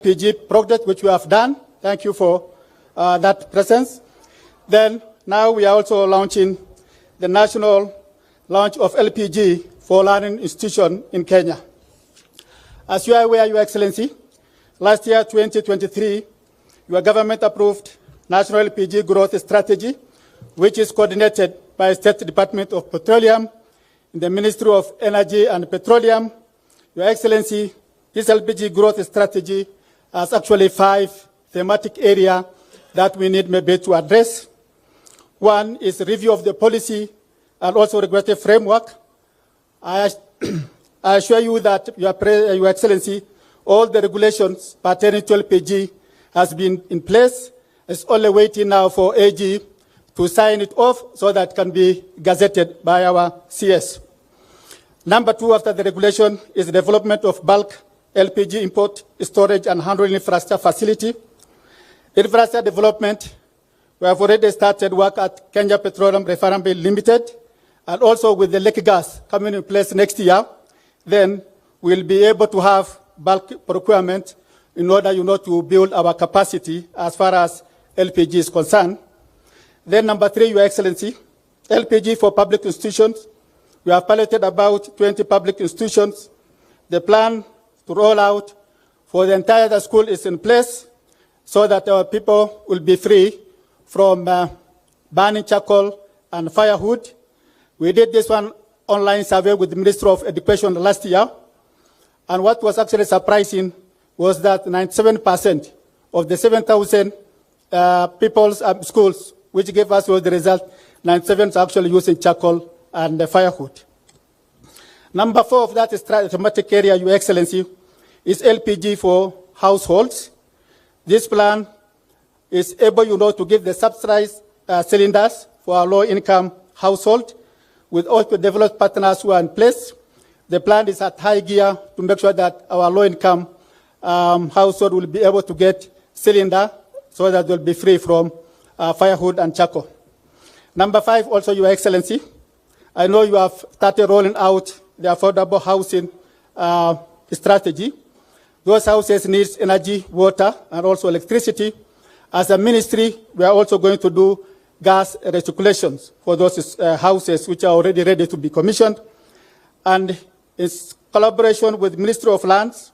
PG project which we have done. Thank you for that presence. Then now we are also launching the national launch of LPG for learning institution in Kenya. As you are aware, Your Excellency, last year, 2023, your government approved National LPG Growth Strategy, which is coordinated by State Department of Petroleum in the Ministry of Energy and Petroleum. Your Excellency, this LPG growth strategy has actually 5 thematic areas that we need maybe to address. One is review of the policy and also regulatory framework. I assure you that, Your Excellency, all the regulations pertaining to LPG has been in place. It's only waiting now for AG to sign it off so that it can be gazetted by our CS. Number 2 after the regulation is the development of bulk LPG import, storage, and handling infrastructure facility. Infrastructure development, we have already started work at Kenya Petroleum Refinery Limited, and also with the Lake Gas coming in place next year, then we'll be able to have bulk procurement in order, to build our capacity as far as LPG is concerned. Then number 3, Your Excellency, LPG for public institutions. We have piloted about 20 public institutions. The plan to roll out for the entire school is in place so that our people will be free from burning charcoal and firewood. We did this one online survey with the Ministry of Education last year. And what was actually surprising was that 97% of the 7,000 people's schools, which gave us the result, 97 are actually using charcoal and firewood. Number 4 of that thematic area, Your Excellency, is LPG for households. This plan is able, to give the subsidized cylinders for our low-income household with all the developed partners who are in place. The plan is at high gear to make sure that our low-income household will be able to get cylinder so that they'll be free from firewood and charcoal. Number 5, also, Your Excellency, I know you have started rolling out the affordable housing strategy. Those houses need energy, water, and also electricity. As a ministry, we are also going to do gas recirculations for those houses which are already ready to be commissioned. And in collaboration with Ministry of Lands,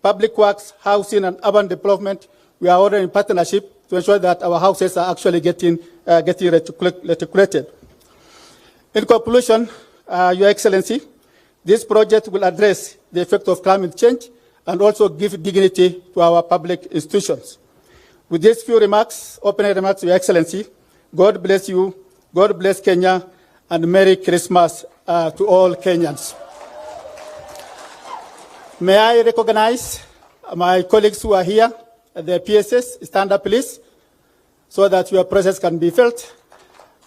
Public Works, Housing, and Urban Development, we are already in partnership to ensure that our houses are actually getting reticulated. In conclusion, Your Excellency, this project will address the effect of climate change and also give dignity to our public institutions. With these few remarks, opening remarks, Your Excellency, God bless you, God bless Kenya, and Merry Christmas to all Kenyans. May I recognize my colleagues who are here, the PSS, stand up please, so that your presence can be felt.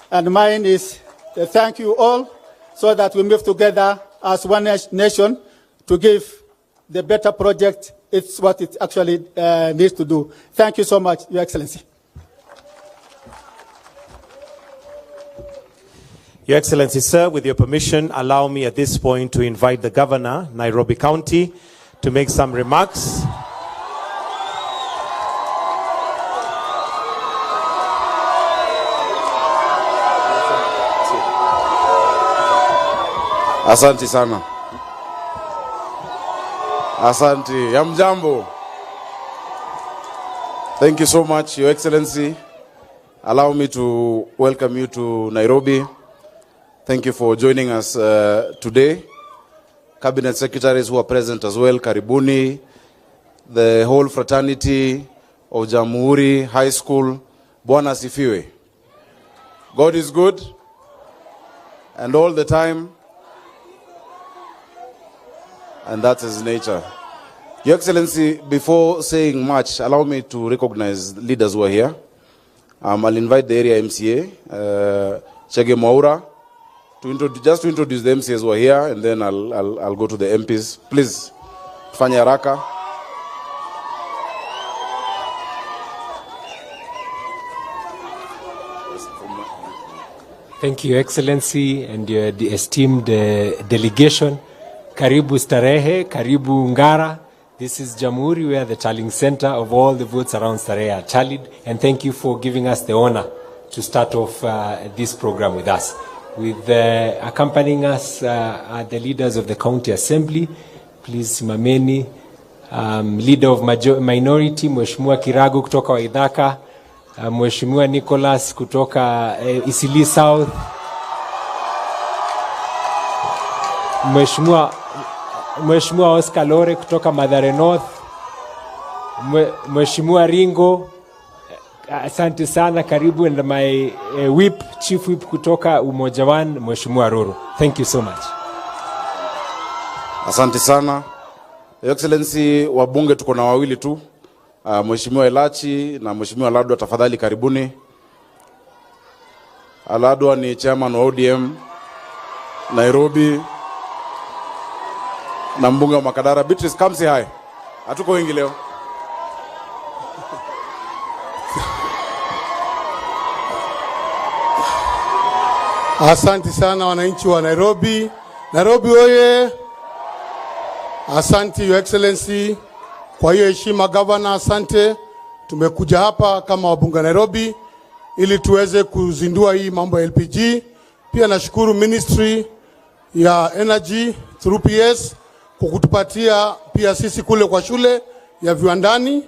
And mine is thank you all, so that we move together as one nation to give the better project. It's what it actually needs to do. Thank you so much, Your Excellency. Your Excellency, sir, with your permission, allow me at this point to invite the Governor, Nairobi County, to make some remarks. Asante sana. Asante. Yamjambo. Thank you so much, Your Excellency. Allow me to welcome you to Nairobi. Thank you for joining us today. Cabinet secretaries who are present as well, karibuni. The whole fraternity of Jamhuri High School, Bwana Sifiwe. God is good, and all the time, and that is nature. Your Excellency, before saying much, allow me to recognize leaders who are here. I'll invite the area MCA, Chege Mwaura, just to introduce the MCAs who are here, and then I'll go to the MPs. Please, tufanye haraka. Thank you, Excellency, and your esteemed delegation. Karibu Starehe, Karibu Ngara. This is Jamhuri, where the tallying center of all the votes around Starehe are tallied. And thank you for giving us the honor to start off this program with us. With accompanying us are the leaders of the County Assembly. Please simameni. Leader of minority, Mheshimiwa Kiragu kutoka Waithaka, Mheshimiwa Nicholas kutoka Isili South, Mheshimiwa Oscar Lore kutoka Mathare North, Mheshimiwa Ringo, asante sana, karibu, and my whip, chief whip kutoka Umoja One, Mheshimiwa Roro. Thank you so much. Asante sana. Your Excellency, wabunge tuko na wawili tu. Mheshimiwa Elachi na Mheshimiwa Ladwa, tafadhali karibuni. Ladwa ni chairman wa ODM Nairobi na mbunge wa Makadara. Beatrice, come say hi. Hatuko wengi leo. Asante sana wananchi wa Nairobi. Nairobi oye. Asante Your Excellency. Kwa hiyo heshima governor, asante. Tumekuja hapa kama wabunge Nairobi ili tuweze kuzindua hii mambo ya LPG. Pia nashukuru Ministry ya Energy through PS kwa kutupatia pia sisi kule kwa shule ya viwandani.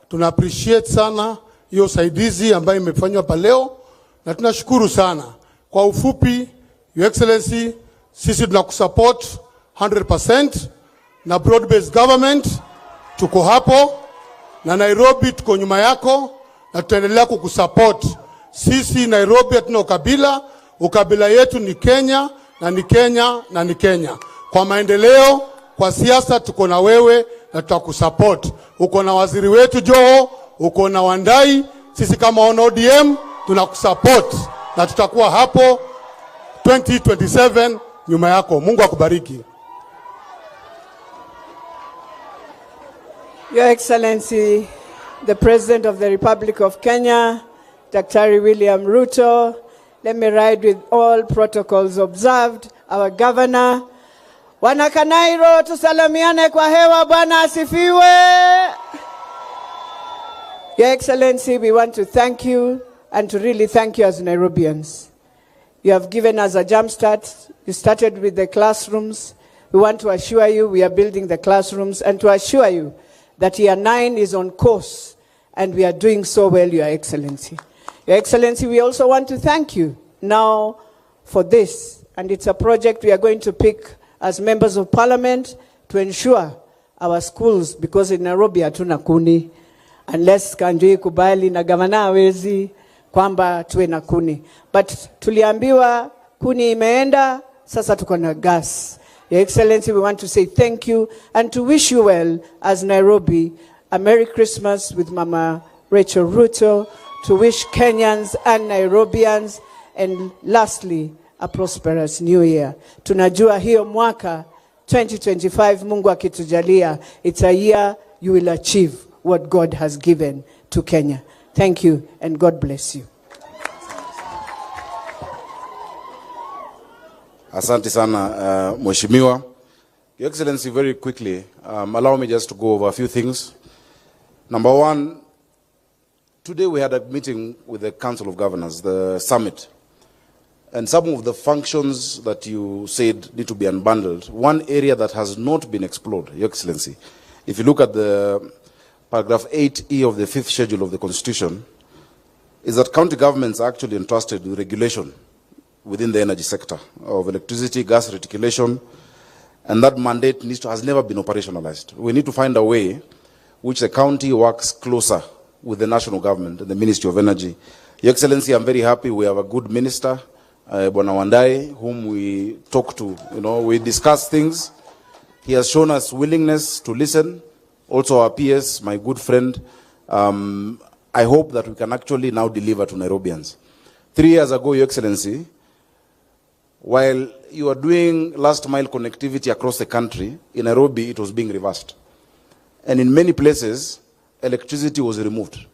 Tuna appreciate sana hiyo usaidizi ambayo imefanywa pa leo na tunashukuru sana. Kwa ufupi, Your Excellency, sisi tunakusupport 100%. Na broad based government tuko hapo, na Nairobi tuko nyuma yako na tutaendelea kukusupport. Sisi Nairobi hatuna ukabila, ukabila yetu ni Kenya na ni Kenya na ni Kenya. Kwa maendeleo, kwa siasa tuko na wewe na tutakusupport. Uko na waziri wetu Joho, uko na Wandai, sisi kama ODM tunakusupport na tutakuwa hapo 2027 nyuma yako. Mungu akubariki. Your Excellency, the President of the Republic of Kenya, Dr. William Ruto, let me ride with all protocols observed. Our Governor, Wanakanairo, tusalamiane kwa hewa, Bwana asifiwe. Your Excellency, we want to thank you and to really thank you as Nairobians. You have given us a jump start. You started with the classrooms. We want to assure you we are building the classrooms and to assure you that Year 9 is on course and we are doing so well, Your Excellency. Your Excellency, we also want to thank you now for this. And it's a project we are going to pick as members of parliament to ensure our schools, because in Nairobi hatuna kuni, unless Kanjui kubali na gavana hawezi kwamba tuwe na kuni. But tuliambiwa kuni imeenda, sasa tuko na gas. Your Excellency, we want to say thank you and to wish you well as Nairobi. A Merry Christmas with Mama Rachel Ruto, to wish Kenyans and Nairobians, and lastly, a prosperous new year. Tunajua hiyo mwaka 2025 Mungu akitujalia, it's a year you will achieve what God has given to Kenya. Thank you and God bless you. Asante sana, Mheshimiwa. Your Excellency, very quickly, allow me just to go over a few things. Number one, today we had a meeting with the Council of Governors, the summit. And some of the functions that you said need to be unbundled. One area that has not been explored, Your Excellency, if you look at the paragraph 8E of the 5th schedule of the Constitution, is that county governments are actually entrusted with regulation within the energy sector of electricity, gas reticulation, and that mandate has never been operationalized. We need to find a way which the county works closer with the national government and the Ministry of Energy. Your Excellency, I'm very happy we have a good minister, Bwana Wandai, whom we talk to. We discuss things. He has shown us willingness to listen. Also our PS, my good friend. I hope that we can actually now deliver to Nairobians. 3 years ago, Your Excellency, while you are doing last mile connectivity across the country, in Nairobi it was being reversed. And in many places, electricity was removed.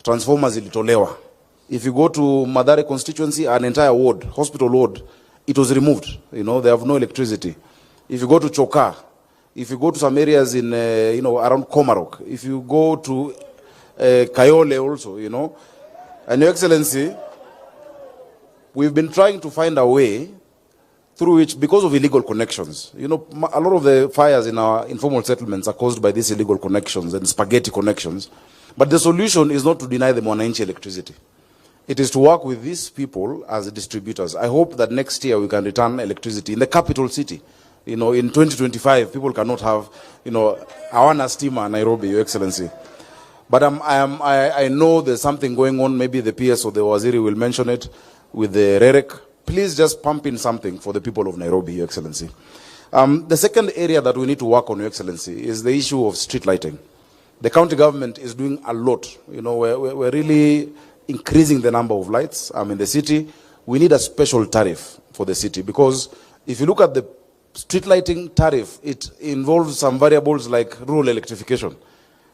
Transformers ilitolewa. If you go to Mathare constituency, an entire ward, hospital ward, it was removed. They have no electricity. If you go to Choka, if you go to some areas in, around Komarok, if you go to Kayole also, and Your Excellency, we've been trying to find a way through which, because of illegal connections, a lot of the fires in our informal settlements are caused by these illegal connections and spaghetti connections. But the solution is not to deny them Mwananchi electricity. It is to work with these people as distributors. I hope that next year we can return electricity in the capital city. In 2025, people cannot have, Awana Stima Nairobi, Your Excellency. But I know there's something going on. Maybe the PS or the Waziri will mention it with the REREC. Please just pump in something for the people of Nairobi, Your Excellency. The second area that we need to work on, Your Excellency, is the issue of street lighting. The county government is doing a lot. We're really increasing the number of lights in the city. We need a special tariff for the city, because if you look at the street lighting tariff, it involves some variables like rural electrification.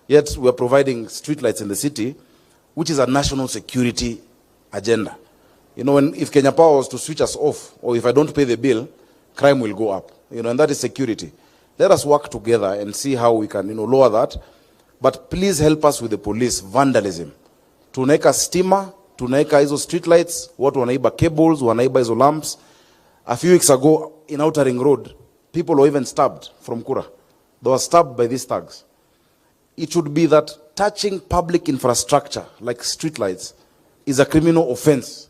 Yet we are providing street lights in the city, which is a national security agenda. If Kenya Power was to switch us off, or if I don't pay the bill, crime will go up. And that is security. Let us work together and see how we can, lower that. But please help us with the police vandalism. Tunaeka stima, tunaeka hizo street lights, watu wanaiba cables, wanaiba hizo lamps. A few weeks ago in Outer Ring Road, people were even stabbed from Kura. They were stabbed by these thugs. It should be that touching public infrastructure like street lights is a criminal offense.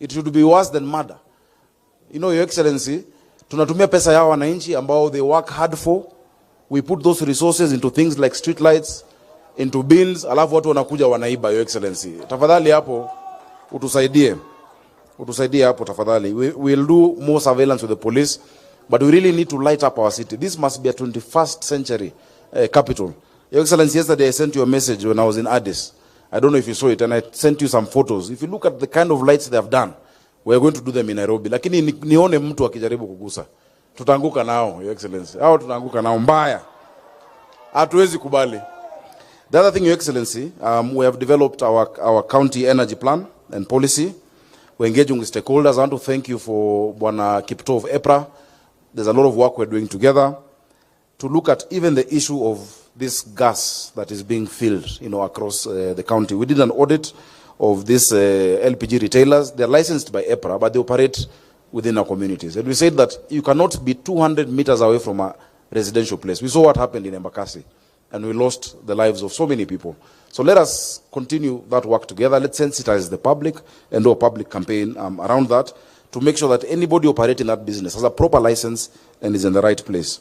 It should be worse than murder. Your Excellency, tunatumia pesa ya wananchi ambao they work hard for. We put those resources into things like street lights, into bins, alafu watu wanakuja wanaiba, Your Excellency. Tafadhali hapo utusaidie. Utusaidie hapo tafadhali. We'll do more surveillance with the police, but we really need to light up our city. This must be a 21st century capital. Your Excellency, yesterday I sent you a message when I was in Addis. I don't know if you saw it, and I sent you some photos. If you look at the kind of lights they have done, we're going to do them in Nairobi. Lakini nione mtu akijaribu kugusa. Tutaanguka nao, Your Excellency. Hao tutaanguka nao mbaya. Hatuwezi kubali. The other thing, Your Excellency, we have developed our county energy plan and policy. We're engaging with stakeholders. I want to thank you for Bwana Kipto of EPRA. There's a lot of work we're doing together to look at even the issue of this gas that is being filled, across the county. We did an audit of these LPG retailers. They're licensed by EPRA, but they operate within our communities. And we said that you cannot be 200 meters away from a residential place. We saw what happened in Embakasi, and we lost the lives of so many people. So let us continue that work together. Let's sensitize the public and do a public campaign around that to make sure that anybody operating that business has a proper license and is in the right place.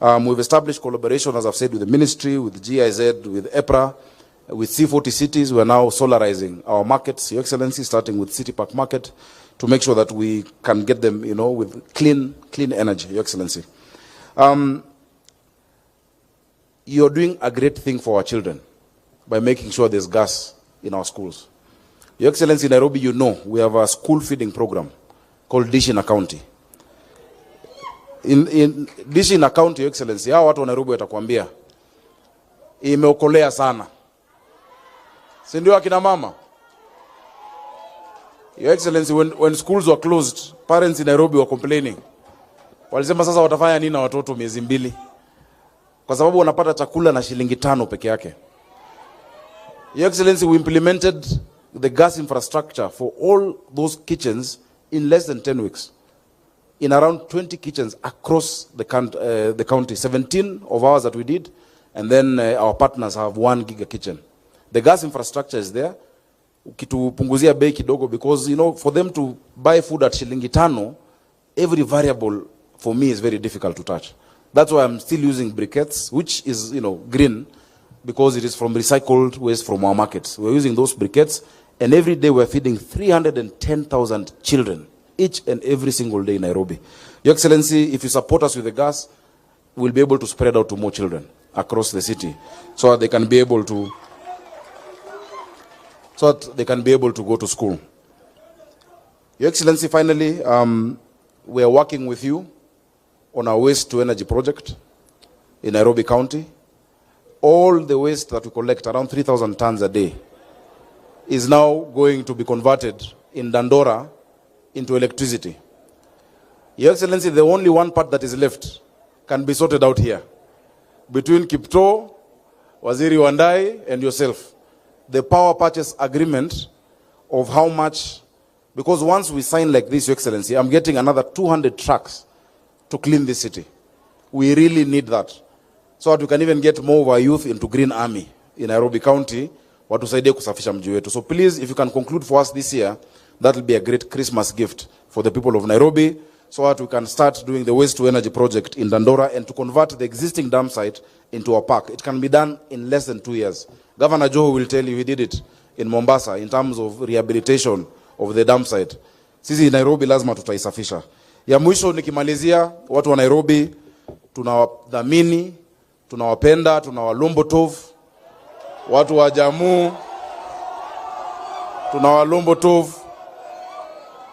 We've established collaboration, as I've said, with the ministry, with GIZ, with EPRA, with C40 cities. We're now solarizing our markets, Your Excellency, starting with City Park Market, to make sure that we can get them, with clean energy, Your Excellency. You're doing a great thing for our children by making sure there's gas in our schools. Your Excellency, in Nairobi, we have a school feeding program called Dish in a County. In Dish in a County, Your Excellency, hao watu wa Nairobi watakwambia imeokolea sana. Si ndio akina mama? Your Excellency, when schools were closed, parents in Nairobi were complaining. Walisema sasa watafanya nini na watoto miezi mbili? Kwa sababu wanapata chakula na shilingi 5 peke yake. Your Excellency, we implemented the gas infrastructure for all those kitchens in less than 10 weeks. In around 20 kitchens across the county, 17 of ours that we did, and then our partners have 1 giga kitchen. The gas infrastructure is there. Ukitupunguzia bei kidogo, because for them to buy food at shilingi 5, every variable for me is very difficult to touch. That's why I'm still using briquettes, which is green, because it is from recycled waste from our markets. We're using those briquettes, and every day we're feeding 310,000 children each and every single day in Nairobi. Your Excellency, if you support us with the gas, we'll be able to spread out to more children across the city, so that they can be able to go to school. Your Excellency, finally, we are working with you on our waste to energy project in Nairobi County. All the waste that we collect, around 3,000 tons a day, is now going to be converted in Dandora into electricity. Your Excellency, the only one part that is left can be sorted out here. between Kipto, Waziri Wandai, and yourself. The power purchase agreement of how much, because once we sign like this, Your Excellency, I'm getting another 200 trucks to clean this city. We really need that. So that we can even get more of our youth into Green Army in Nairobi County, watusaidie kusafisha mji wetu. So please, if you can conclude for us this year, that will be a great Christmas gift for the people of Nairobi, so that we can start doing the waste to energy project in Dandora and to convert the existing dam site into a park. It can be done in less than 2 years. Governor Joe will tell you he did it in Mombasa in terms of rehabilitation of the dam site. Sisi Nairobi lazima tutaisafisha. Ya mwisho nikimalizia, watu wa Nairobi tunawadhamini, tunawapenda, tunawalombo tov. Watu wa Jammu tunawalombo tov.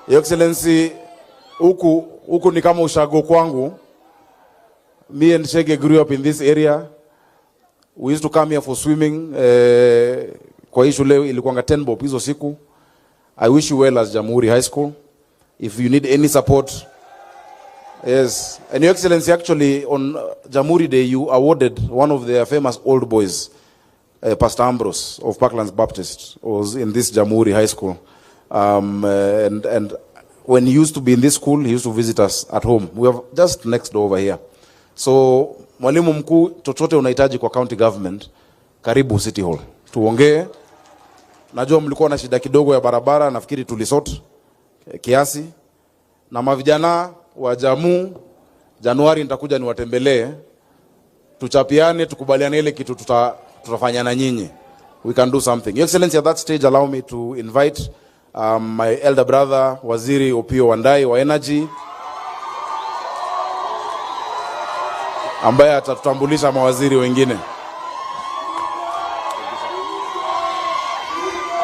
Your Excellency, huku ni kama ushago kwangu. Me and Shege grew up in this area. We used to come here for swimming. Kwa hii shule ilikuwanga 10 bob hizo siku. I wish you well as Jamhuri High School. If you need any support. Yes. And Your Excellency, actually on Jamhuri Day, you awarded one of their famous old boys, Pastor Ambrose of Parklands Baptist, was in this Jamhuri High School. And when he used to be in this school, he used to visit us at home. We are just next door over here. So, mwalimu mkuu, chochote unahitaji kwa county government, karibu City Hall. Tuongee. Najua mlikuwa na shida kidogo ya barabara, nafikiri tulisort kiasi. Na mavijana wa Jammu, Januari nitakuja niwatembelee. Tuchapiane, tukubaliane ile kitu tutafanya na nyinyi. We can do something. Your Excellency, at that stage, allow me to invite my elder brother, Waziri Opio Wandai wa Energy, ambaye atatutambulisha mawaziri wengine.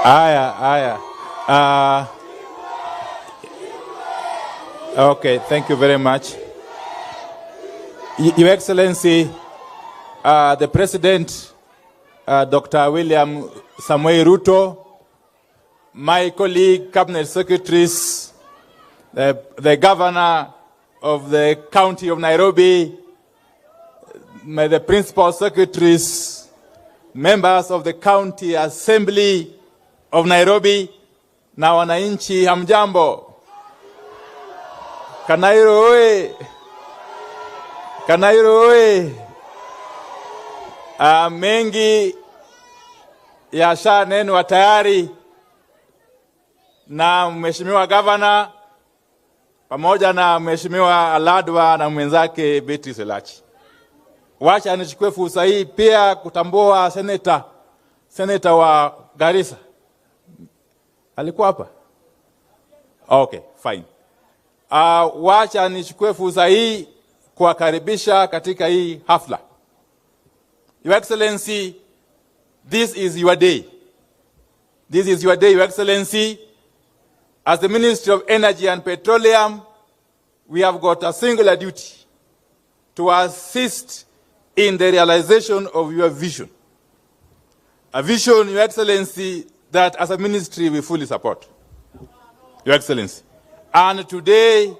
Aya. Okay, thank you very much. Your Excellency, the President, Dr. William Samoei Ruto, my colleague, Cabinet Secretaries, the Governor of the County of Nairobi, the Principal Secretaries, members of the County Assembly of Nairobi, na wananchi hamjambo. Kanairo oye. Mengi yasha neno tayari na Mheshimiwa Governor pamoja na Mheshimiwa Aladwa na mwenzake Beatrice Elachi. Wacha nichukue fursa hii pia kutambua senator wa Garissa. Alikuwa hapa? Okay, fine. Wacha nichukue fursa hii kuwakaribisha katika hii hafla. Your Excellency, this is your day. This is your day, Your Excellency. As the Ministry of Energy and Petroleum, we have got a singular duty to assist in the realization of your vision. A vision, Your Excellency, that as a ministry we fully support. Your Excellency. And today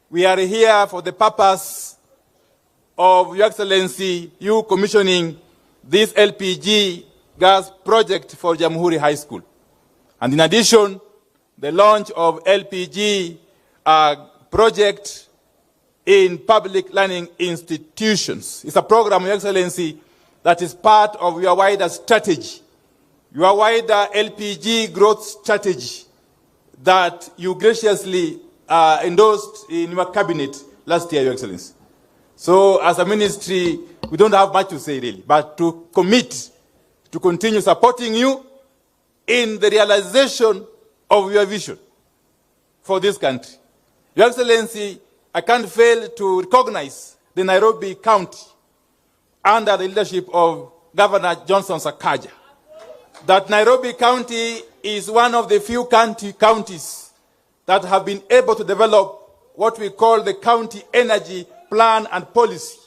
we are here for the purpose of Your Excellency, you commissioning this LPG gas project for Jamhuri High School. And in addition, the launch of LPG project in public learning institutions. It's a program, Your Excellency, that is part of your wider strategy, your wider LPG growth strategy that you graciously endorsed in your cabinet last year, Your Excellency. So as a ministry, we don't have much to say really, but to commit to continue supporting you in the realization of your vision for this country. Your Excellency, I can't fail to recognize the Nairobi County under the leadership of Governor Johnson Sakaja. That Nairobi County is one of the few counties that have been able to develop what we call the county energy plan and policy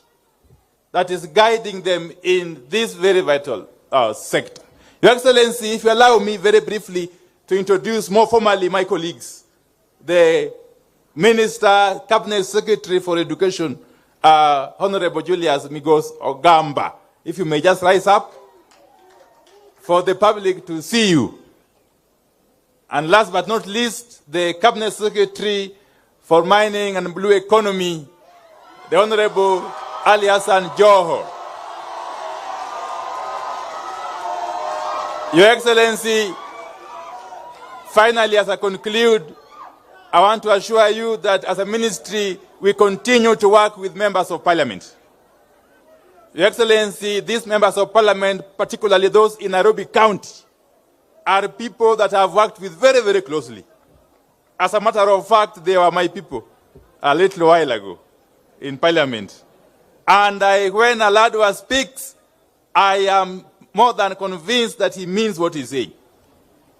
that is guiding them in this very vital sector. Your Excellency, if you allow me very briefly to introduce more formally my colleagues, the Minister, Cabinet Secretary for Education, Honorable Julius Migos Ogamba. If you may just rise up for the public to see you. And last but not least, the Cabinet Secretary for Mining and Blue Economy, the Honorable Ali Hassan Joho. Your Excellency, finally, as I conclude, I want to assure you that as a ministry, we continue to work with members of parliament. Your Excellency, these members of parliament, particularly those in Nairobi County, are people that I've worked with very, very closely. As a matter of fact, they were my people a little while ago in parliament. And when Aladwa speaks, I am more than convinced that he means what he's saying.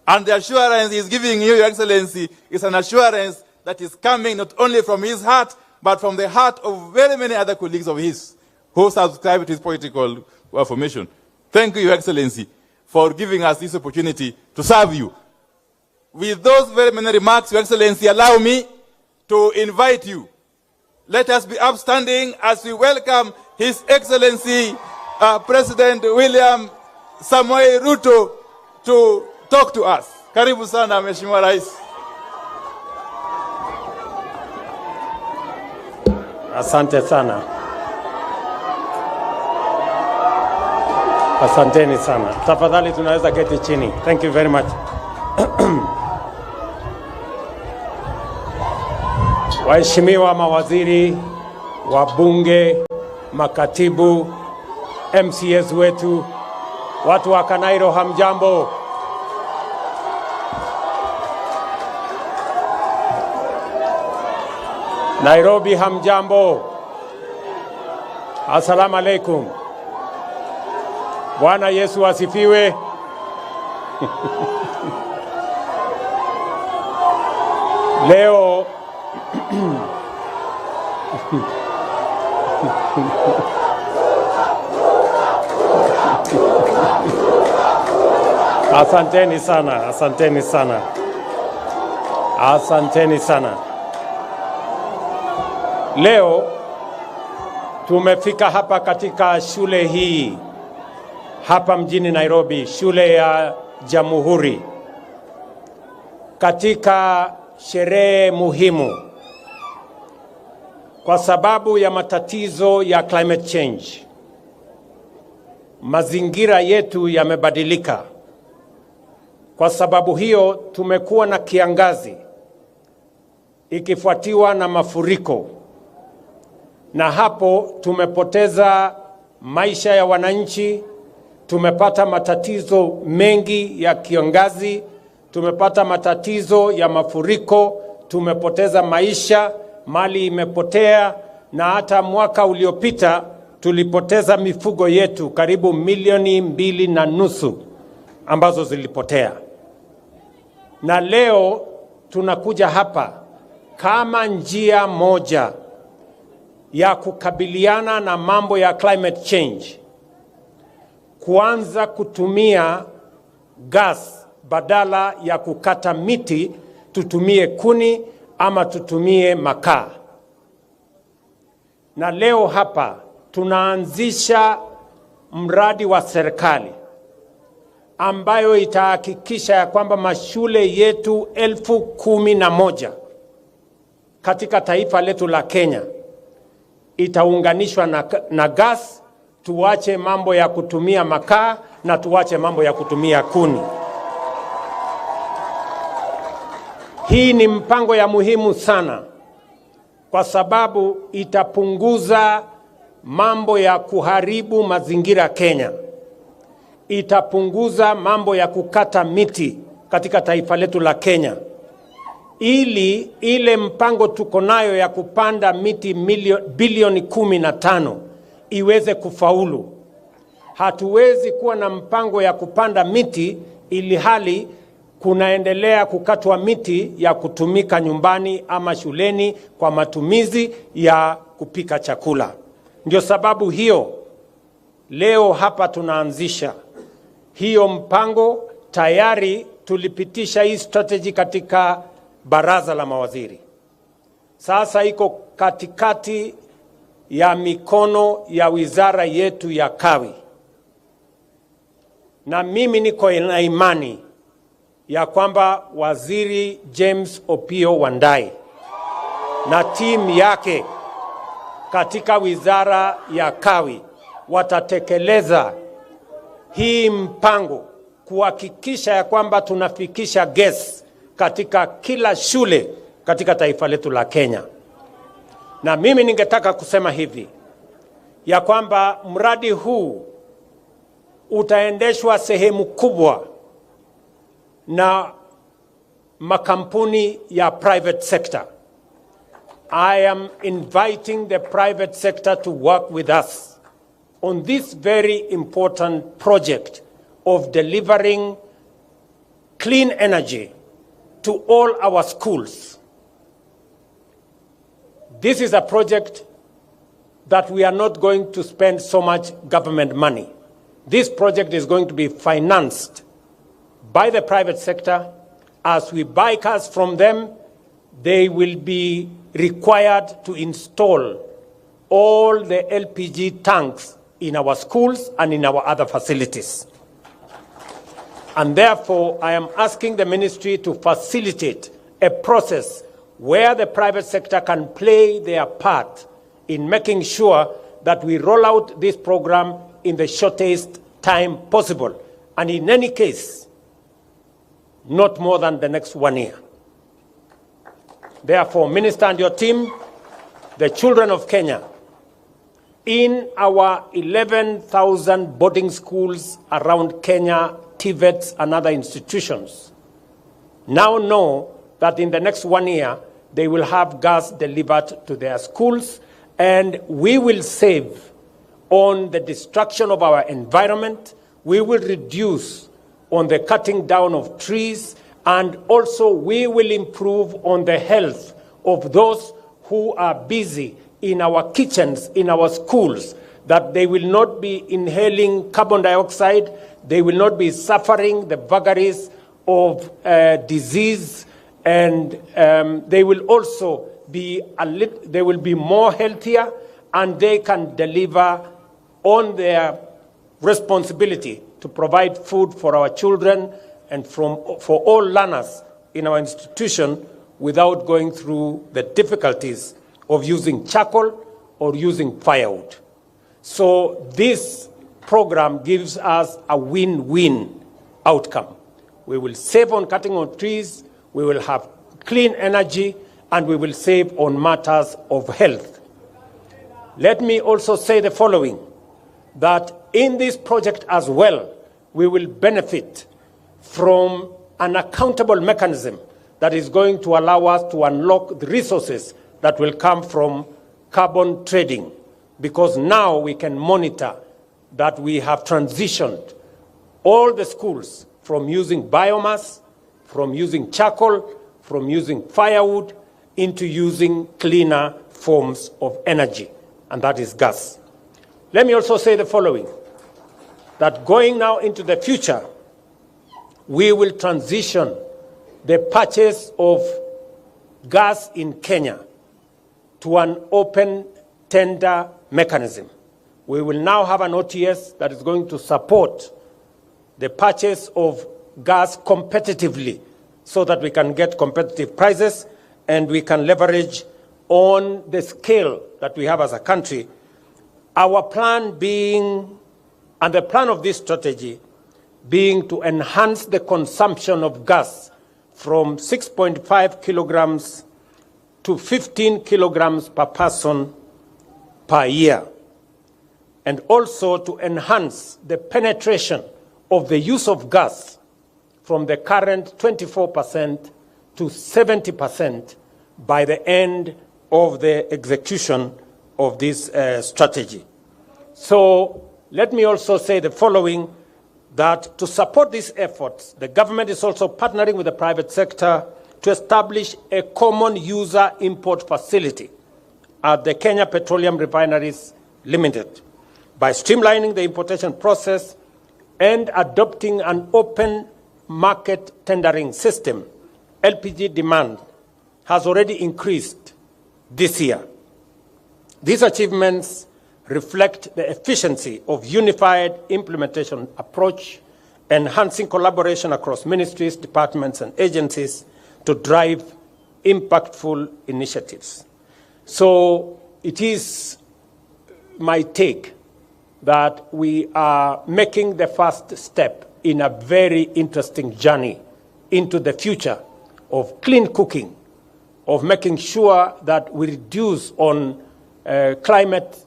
And the assurance he's giving you, Your Excellency, is an assurance that is coming not only from his heart, but from the heart of very many other colleagues of his who subscribe to his political formation. Thank you, Your Excellency, for giving us this opportunity to serve you. With those very many remarks, Your Excellency, allow me to invite you. Let us be upstanding as we welcome His Excellency President William Samoei Ruto to talk to us. Karibu sana, Mheshimiwa Rais. Asante sana. Asanteni sana. Tafadhali tunaweza keti chini. Thank you very much. Waheshimiwa mawaziri, wabunge, makatibu, MCS wetu, watu wa Kanairo, hamjambo. Nairobi, hamjambo. Assalamu alaikum. Bwana Yesu asifiwe. Leo asanteni sana, asanteni sana. Asanteni sana. Leo tumefika hapa katika shule hii hapa mjini Nairobi, shule ya Jamhuri, katika sherehe muhimu kwa sababu ya matatizo ya climate change. Mazingira yetu yamebadilika. Kwa sababu hiyo tumekuwa na kiangazi ikifuatiwa na mafuriko, na hapo tumepoteza maisha ya wananchi. Tumepata matatizo mengi ya kiangazi, tumepata matatizo ya mafuriko, tumepoteza maisha, mali imepotea, na hata mwaka uliopita tulipoteza mifugo yetu karibu 2.5 milioni ambazo zilipotea. Na leo tunakuja hapa kama njia moja ya kukabiliana na mambo ya climate change, kuanza kutumia gas badala ya kukata miti, tutumie kuni ama tutumie makaa. Na leo hapa tunaanzisha mradi wa serikali ambayo itahakikisha ya kwamba mashule yetu 11,000 katika taifa letu la Kenya itaunganishwa na gas. Tuache mambo ya kutumia makaa na tuache mambo ya kutumia kuni. Hii ni mpango ya muhimu sana kwa sababu itapunguza mambo ya kuharibu mazingira Kenya. Itapunguza mambo ya kukata miti katika taifa letu la Kenya. Ili ile mpango tuko nayo ya kupanda miti bilioni 15 iweze kufaulu. Hatuwezi kuwa na mpango ya kupanda miti ili hali kunaendelea kukatwa miti ya kutumika nyumbani ama shuleni kwa matumizi ya kupika chakula. Ndio sababu hiyo leo hapa tunaanzisha hiyo mpango. Tayari tulipitisha hii strategy katika baraza la mawaziri. Sasa iko katikati ya mikono ya wizara yetu ya kawi, na mimi niko na imani ya kwamba Waziri James Opiyo Wandayi na timu yake katika wizara ya kawi watatekeleza hii mpango kuhakikisha ya kwamba tunafikisha gesi katika kila shule katika taifa letu la Kenya. Na mimi ningetaka kusema hivi ya kwamba mradi huu utaendeshwa sehemu kubwa na makampuni ya private sector. I am inviting the private sector to work with us on this very important project of delivering clean energy to all our schools. This is a project that we are not going to spend so much government money. This project is going to be financed by the private sector. As we buy cars from them, they will be required to install all the LPG tanks in our schools and in our other facilities. And therefore, I am asking the ministry to facilitate a process where the private sector can play their part in making sure that we roll out this program in the shortest time possible. And in any case, not more than the next 1 year. Therefore, Minister and your team, the children of Kenya, in our 11,000 boarding schools around Kenya, TVETs and other institutions, now know that in the next 1 year, they will have gas delivered to their schools, and we will save on the destruction of our environment. We will reduce on the cutting down of trees, and also we will improve on the health of those who are busy in our kitchens, in our schools, that they will not be inhaling carbon dioxide, they will not be suffering the vagaries of disease, and they will also be they will be more healthier, and they can deliver on their responsibility to provide food for our children and for all learners in our institution without going through the difficulties of using charcoal or using firewood. So this program gives us a win-win outcome. We will save on cutting on trees, we will have clean energy, and we will save on matters of health. Let me also say the following, that in this project as well, we will benefit from an accountable mechanism that is going to allow us to unlock the resources that will come from carbon trading, because now we can monitor that we have transitioned all the schools from using biomass, from using charcoal, from using firewood, into using cleaner forms of energy, and that is gas. Let me also say the following, that going now into the future, we will transition the purchase of gas in Kenya to an open tender mechanism. We will now have an OTS that is going to support the purchase of gas competitively so that we can get competitive prices and we can leverage on the scale that we have as a country. Our plan being, and the plan of this strategy being, to enhance the consumption of gas from 6.5 kilograms to 15 kilograms per person per year, and also to enhance the penetration of the use of gas from the current 24% to 70% by the end of the execution of this strategy. So let me also say the following, that to support these efforts, the government is also partnering with the private sector to establish a common user import facility at the Kenya Petroleum Refineries Limited. By streamlining the importation process and adopting an open market tendering system, LPG demand has already increased this year. These achievements reflect the efficiency of unified implementation approach, enhancing collaboration across ministries, departments, and agencies to drive impactful initiatives. So it is my take that we are making the first step in a very interesting journey into the future of clean cooking, of making sure that we reduce on climate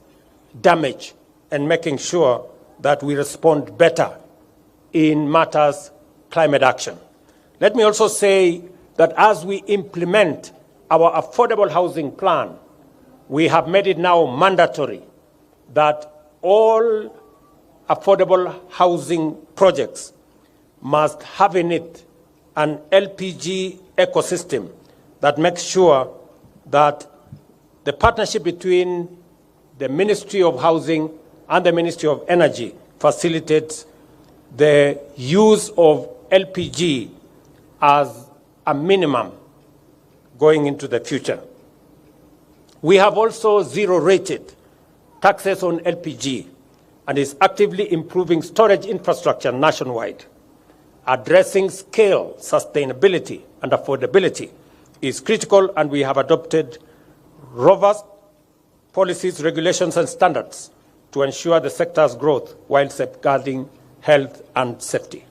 damage, and making sure that we respond better in matters climate action. Let me also say that as we implement our affordable housing plan, we have made it now mandatory that all affordable housing projects must have in it an LPG ecosystem that makes sure that the partnership between the Ministry of Housing and the Ministry of Energy facilitates the use of LPG as a minimum going into the future. We have also zero-rated taxes on LPG and is actively improving storage infrastructure nationwide. Addressing scale, sustainability, and affordability is critical, and we have adopted robust policies, regulations, and standards to ensure the sector's growth while safeguarding health and safety.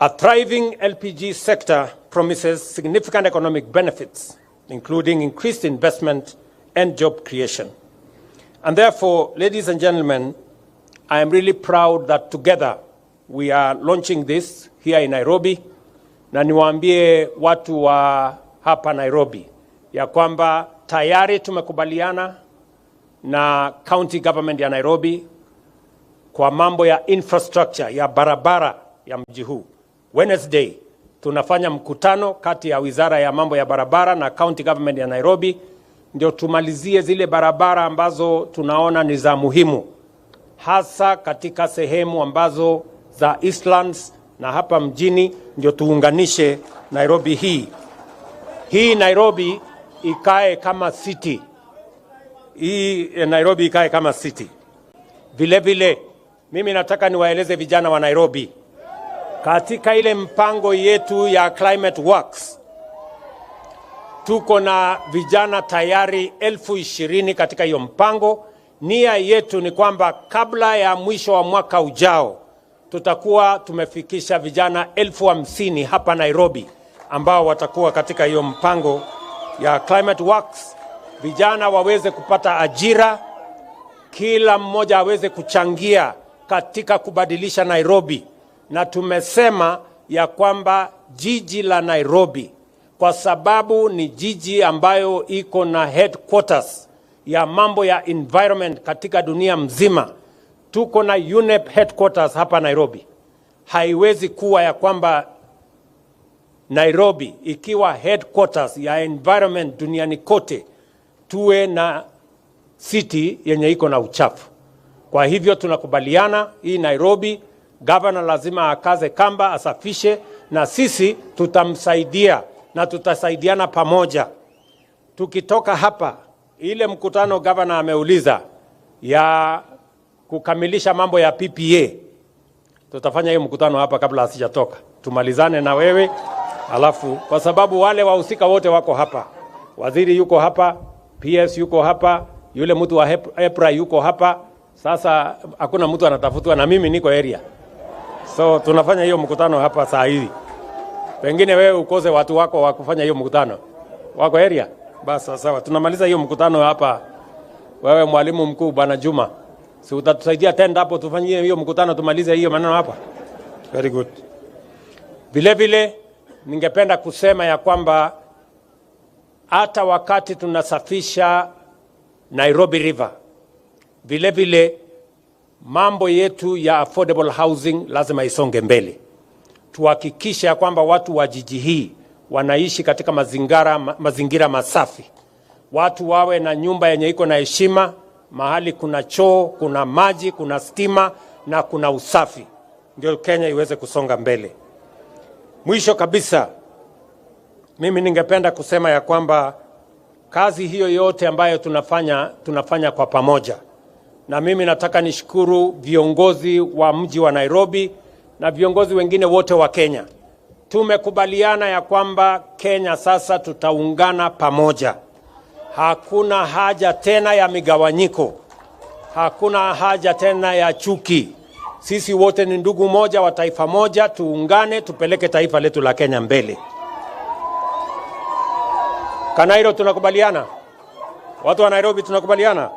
A thriving LPG sector promises significant economic benefits, including increased investment and job creation. And therefore, ladies and gentlemen, I am really proud that together we are launching this here in Nairobi, na niwaambie watu wa hapa Nairobi ya kwamba tayari tumekubaliana na county government ya Nairobi kwa mambo ya infrastructure ya barabara ya mji huu. Wednesday tunafanya mkutano kati ya wizara ya mambo ya barabara na county government ya Nairobi, ndio tumalizie zile barabara ambazo tunaona ni za muhimu, hasa katika sehemu ambazo za Eastlands na hapa mjini, ndio tuunganishe Nairobi hii. Hii Nairobi ikae kama city. Hii Nairobi ikae kama city. Vile vile, mimi nataka niwaeleze vijana wa Nairobi, katika ile mpango yetu ya Climate Works, tuko na vijana tayari 20,000 katika hiyo mpango. Nia yetu ni kwamba kabla ya mwisho wa mwaka ujao, tutakuwa tumefikisha vijana 50,000 hapa Nairobi ambao watakuwa katika hiyo mpango ya Climate Works. Vijana waweze kupata ajira, kila mmoja aweze kuchangia katika kubadilisha Nairobi. Na tumesema ya kwamba jiji la Nairobi, kwa sababu ni jiji ambayo iko na headquarters ya mambo ya environment katika dunia mzima, tuko na UNEP headquarters hapa Nairobi. Haiwezi kuwa ya kwamba Nairobi ikiwa headquarters ya environment duniani kote, tuwe na city yenye iko na uchafu. Kwa hivyo tunakubaliana hii Nairobi, governor lazima akaze kamba, asafishe, na sisi tutamsaidia na tutasaidiana pamoja. Tukitoka hapa, ile mkutano governor ameuliza ya kukamilisha mambo ya PPA, tutafanya hiyo mkutano hapa kabla asijatoka. Tumalizane na wewe, alafu kwa sababu wale wahusika wote wako hapa. Waziri yuko hapa, PS yuko hapa, yule mtu wa EPRA yuko hapa. Sasa hakuna mtu anatafutwa, na mimi niko area. So tunafanya hiyo mkutano hapa saa hizi. Pengine wewe ukose watu wako wa kufanya hiyo mkutano. Wako area? Basi sawa, tunamaliza hiyo mkutano hapa. Wewe mwalimu mkuu Bwana Juma, si utatusaidia tenda hapo tufanyie hiyo mkutano, tumalize hiyo maneno hapa? Very good. Vile vile ningependa kusema ya kwamba hata wakati tunasafisha Nairobi River, vile vile mambo yetu ya affordable housing lazima isonge mbele. Tuhakikishe ya kwamba watu wa jiji hii wanaishi katika mazingira masafi. Watu wawe na nyumba yenye iko na heshima, mahali kuna choo, kuna maji, kuna stima na kuna usafi. Ndio Kenya iweze kusonga mbele. Mwisho kabisa, mimi ningependa kusema ya kwamba kazi hiyo yote ambayo tunafanya kwa pamoja. Na mimi nataka nishukuru viongozi wa mji wa Nairobi na viongozi wengine wote wa Kenya. Tumekubaliana ya kwamba Kenya sasa tutaungana pamoja. Hakuna haja tena ya migawanyiko. Hakuna haja tena ya chuki. Sisi wote ni ndugu moja wa taifa moja, tuungane tupeleke taifa letu la Kenya mbele. Kanairo tunakubaliana? Watu wa Nairobi tunakubaliana?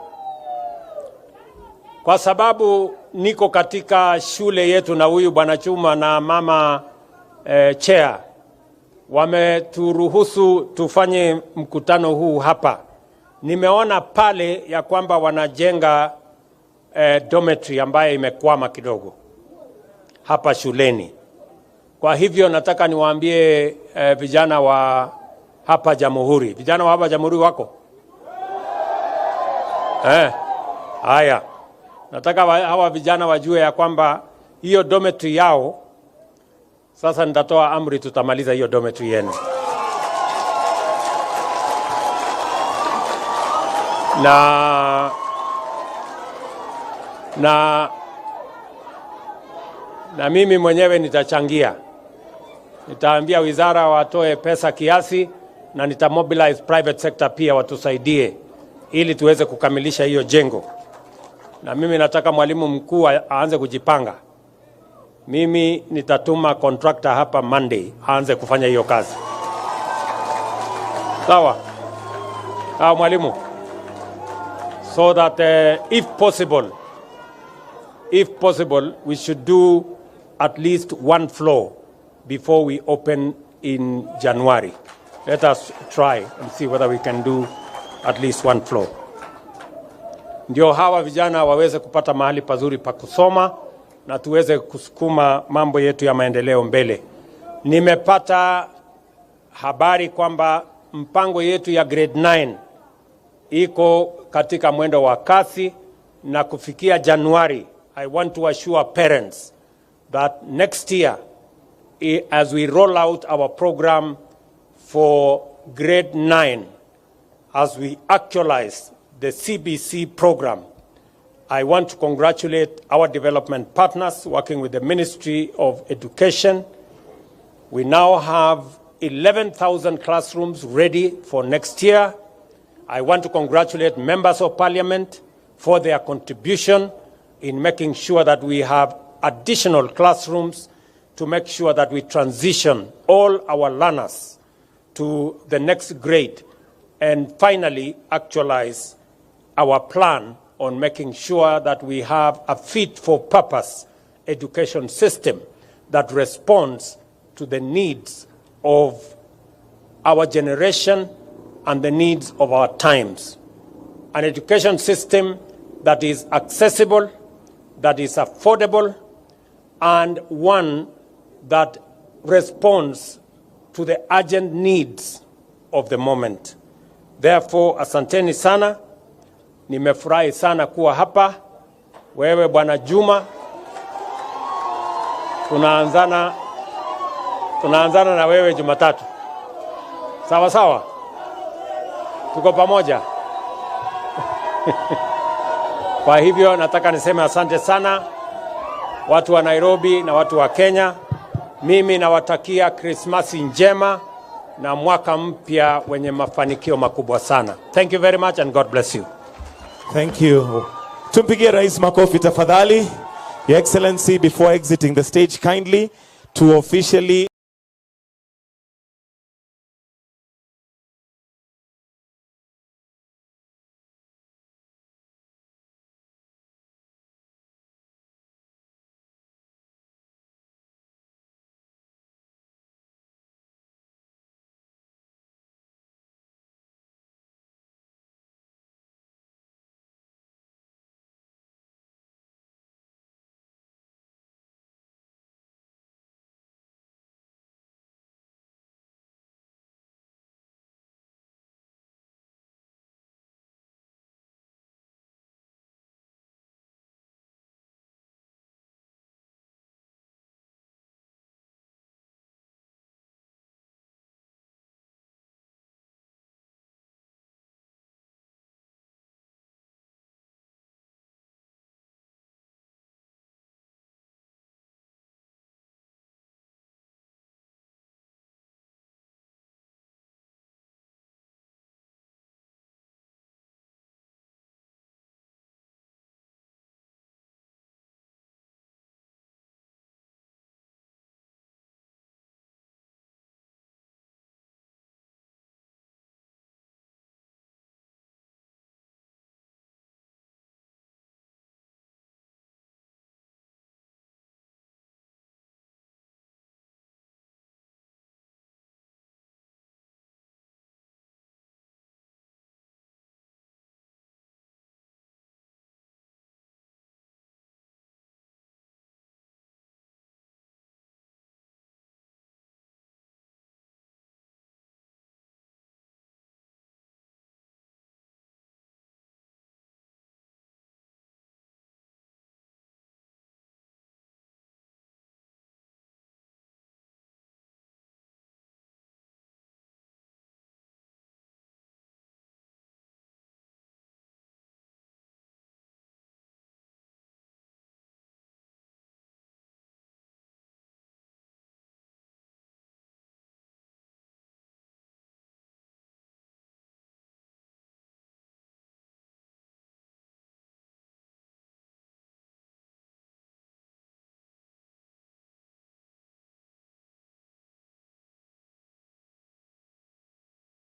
Kwa sababu niko katika shule yetu na huyu Bwana Chuma na mama chair wameturuhusu tufanye mkutano huu hapa. Nimeona pale ya kwamba wanajenga dormitory ambaye imekwama kidogo hapa shuleni. Kwa hivyo nataka niwaambie vijana wa hapa Jamhuri. Vijana wa hapa Jamhuri wako? Haya. Nataka hawa vijana wajue ya kwamba hiyo dormitory yao, sasa nitatoa amri tutamaliza hiyo dormitory yenu. Na mimi mwenyewe nitachangia. Nitaambia wizara watoe pesa kiasi na nitamobilize private sector pia watusaidie ili tuweze kukamilisha hiyo jengo. Na mimi nataka mwalimu mkuu aanze kujipanga. Mimi nitatuma contractor hapa Monday aanze kufanya hiyo kazi. Sawa? Mwalimu. So that if possible, we should do at least one floor before we open in January. Let us try and see whether we can do at least one floor. Ndio hawa vijana waweze kupata mahali pazuri pa kusoma na tuweze kusukuma mambo yetu ya maendeleo mbele. Nimepata habari kwamba mpango yetu ya grade 9 iko katika mwendo wa kasi na kufikia January. I want to assure parents that next year, as we roll out our program for grade 9, as we actualize the CBC program, I want to congratulate our development partners working with the Ministry of Education. We now have 11,000 classrooms ready for next year. I want to congratulate members of parliament for their contribution in making sure that we have additional classrooms to make sure that we transition all our learners to the next grade and finally actualize our plan on making sure that we have a fit-for-purpose education system that responds to the needs of our generation and the needs of our times. An education system that is accessible, that is affordable, and one that responds to the urgent needs of the moment. Therefore, asanteni sana. Nimefurahi sana kuwa hapa. Wewe Bwana Juma, tunaanzana na wewe Jumatatu. Sawa sawa? Tuko pamoja. Kwa hivyo nataka niseme asante sana watu wa Nairobi na watu wa Kenya. Mimi nawatakia Krismasi njema na mwaka mpya wenye mafanikio makubwa sana. Thank you very much and God bless you. Thank you. Tumpigie Rais makofi tafadhali. Your Excellency, before exiting the stage, kindly to officially